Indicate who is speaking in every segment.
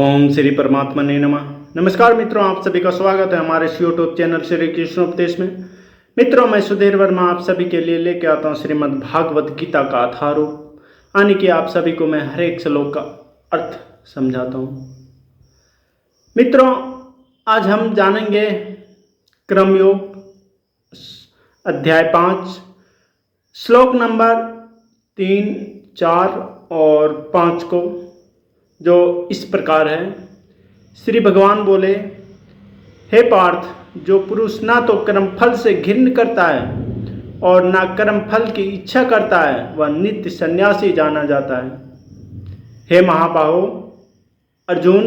Speaker 1: ओम श्री परमात्मा ने नमः। नमस्कार मित्रों, आप सभी का स्वागत है हमारे यूट्यूब चैनल श्री कृष्ण उपदेश में। मित्रों, मैं सुधीर वर्मा आप सभी के लिए लेके आता हूँ श्रीमद् भागवत गीता का अथारूप, यानी कि आप सभी को मैं हर एक श्लोक का अर्थ समझाता हूँ। मित्रों, आज हम जानेंगे कर्मयोग अध्याय 5 श्लोक नंबर 3, 4 और 5 को, जो इस प्रकार है। श्री भगवान बोले, हे पार्थ, जो पुरुष ना तो कर्मफल से घृण करता है और ना कर्मफल की इच्छा करता है, वह नित्य सन्यासी जाना जाता है। हे महाबाहो अर्जुन,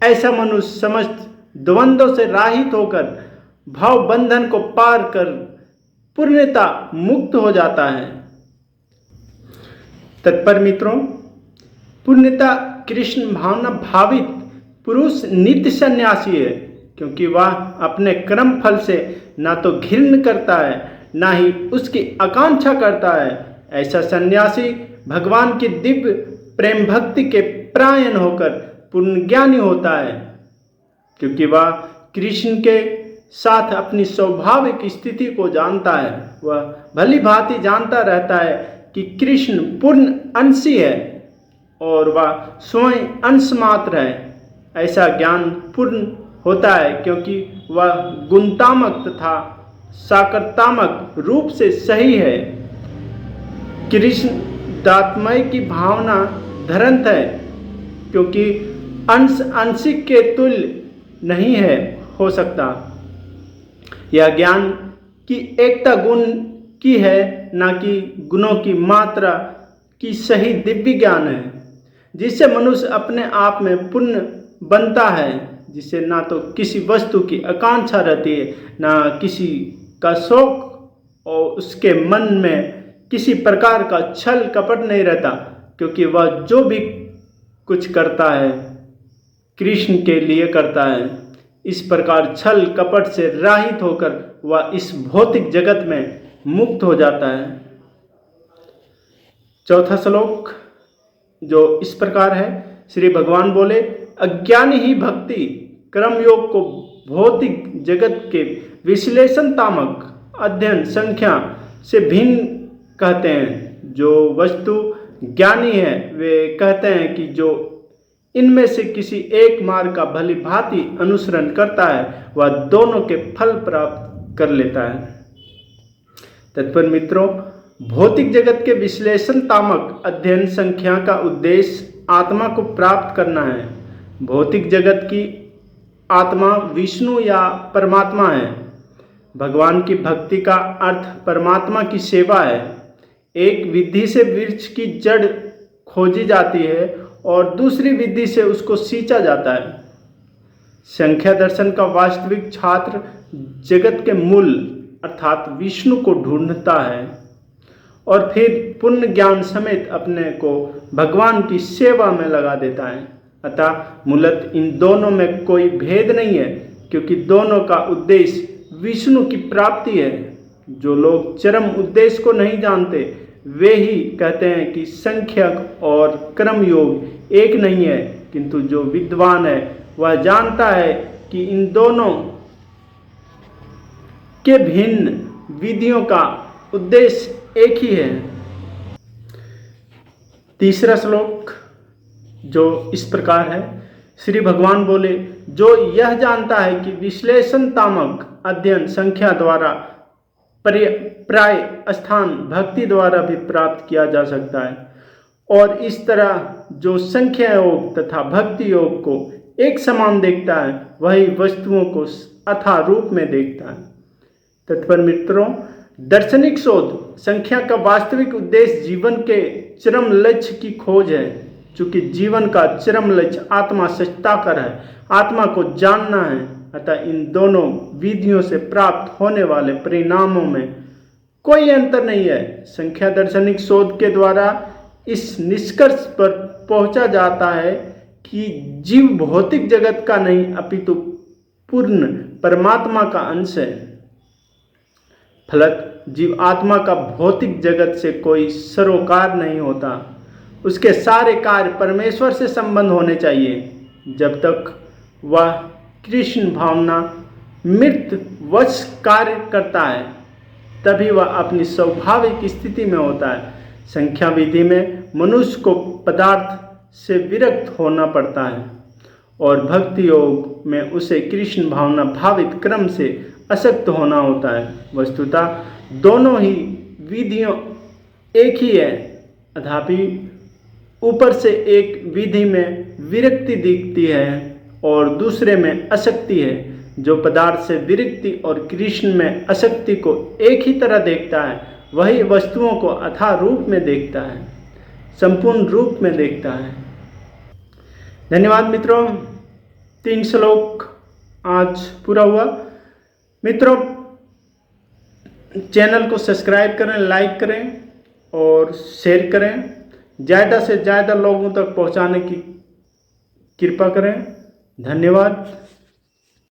Speaker 1: ऐसा मनुष्य समस्त द्वंद्वों से रहित होकर भाव बंधन को पार कर पूर्णता मुक्त हो जाता है। तत्पर मित्रों, पूर्णता कृष्ण भावना भावित पुरुष नित्य सन्यासी है, क्योंकि वह अपने कर्म फल से ना तो घृण करता है ना ही उसकी आकांक्षा करता है। ऐसा सन्यासी भगवान की दिव्य प्रेम भक्ति के परायण होकर पूर्ण ज्ञानी होता है, क्योंकि वह कृष्ण के साथ अपनी स्वाभाविक स्थिति को जानता है। वह भली भांति जानता रहता है कि कृष्ण पूर्ण अंशी है और वह स्वयं अंश मात्र है। ऐसा ज्ञान पूर्ण होता है क्योंकि वह गुणात्मक तथा साकारात्मक रूप से सही है। कृष्ण दात्मय की भावना धरंत है, क्योंकि अंश अंशिक के तुल्य नहीं है हो सकता। यह ज्ञान की एकता गुण की है, ना कि गुणों की मात्रा की सही दिव्य ज्ञान है, जिससे मनुष्य अपने आप में पूर्ण बनता है, जिसे ना तो किसी वस्तु की आकांक्षा रहती है ना किसी का शौक, और उसके मन में किसी प्रकार का छल कपट नहीं रहता, क्योंकि वह जो भी कुछ करता है कृष्ण के लिए करता है। इस प्रकार छल कपट से रहित होकर वह इस भौतिक जगत में मुक्त हो जाता है। चौथा श्लोक जो इस प्रकार है। श्री भगवान बोले, अज्ञानी ही भक्ति कर्मयोग को भौतिक जगत के विश्लेषणात्मक अध्ययन संख्या से भिन्न कहते हैं। जो वस्तु ज्ञानी है वे कहते हैं कि जो इनमें से किसी एक मार्ग का भली भांति अनुसरण करता है वह दोनों के फल प्राप्त कर लेता है। तत्पर मित्रों, भौतिक जगत के विश्लेषणात्मक अध्ययन संख्या का उद्देश्य आत्मा को प्राप्त करना है। भौतिक जगत की आत्मा विष्णु या परमात्मा है। भगवान की भक्ति का अर्थ परमात्मा की सेवा है। एक विधि से वृक्ष की जड़ खोजी जाती है और दूसरी विधि से उसको सींचा जाता है। संख्या दर्शन का वास्तविक छात्र जगत के मूल अर्थात विष्णु को ढूंढता है और फिर पूर्ण ज्ञान समेत अपने को भगवान की सेवा में लगा देता है। अतः मूलतः इन दोनों में कोई भेद नहीं है, क्योंकि दोनों का उद्देश्य विष्णु की प्राप्ति है। जो लोग चरम उद्देश्य को नहीं जानते वे ही कहते हैं कि संख्यक और कर्मयोग एक नहीं है, किंतु जो विद्वान है वह जानता है कि इन दोनों के भिन्न विधियों का उद्देश्य एक ही है। तीसरा श्लोक जो इस प्रकार है। श्री भगवान बोले, जो यह जानता है कि विश्लेषणात्मक अध्ययन संख्या द्वारा प्राय स्थान भक्ति द्वारा भी प्राप्त किया जा सकता है, और इस तरह जो संख्या योग तथा भक्ति योग को एक समान देखता है वही वस्तुओं को अथा रूप में देखता है। तत्पर मित्रों, दार्शनिक शोध संख्या का वास्तविक उद्देश्य जीवन के चरम लक्ष्य की खोज है। चूंकि जीवन का चरम लक्ष्य आत्मा सत्याकर है, आत्मा को जानना है, अतः इन दोनों विधियों से प्राप्त होने वाले परिणामों में कोई अंतर नहीं है। संख्या दार्शनिक शोध के द्वारा इस निष्कर्ष पर पहुंचा जाता है कि जीव भौतिक जगत का नहीं अपितु पूर्ण परमात्मा का अंश है। फलत जीव आत्मा का भौतिक जगत से कोई सरोकार नहीं होता। उसके सारे कार्य परमेश्वर से संबंध होने चाहिए। जब तक वह कृष्ण भावना मृत वश कार्य करता है तभी वह अपनी स्वाभाविक स्थिति में होता है। संख्या विधि में मनुष्य को पदार्थ से विरक्त होना पड़ता है और भक्ति योग में उसे कृष्ण भावना भावित क्रम से आसक्त होना होता है। वस्तुतः दोनों ही विधियों एक ही है, अथापि ऊपर से एक विधि में विरक्ति दिखती है और दूसरे में आसक्ति है। जो पदार्थ से विरक्ति और कृष्ण में आसक्ति को एक ही तरह देखता है वही वस्तुओं को अथाह रूप में देखता है, संपूर्ण रूप में देखता है। धन्यवाद मित्रों। 3 श्लोक आज पूरा हुआ। मित्रों, चैनल को सब्सक्राइब करें, लाइक करें और शेयर करें, ज़्यादा से ज़्यादा लोगों तक पहुंचाने की कृपा करें। धन्यवाद।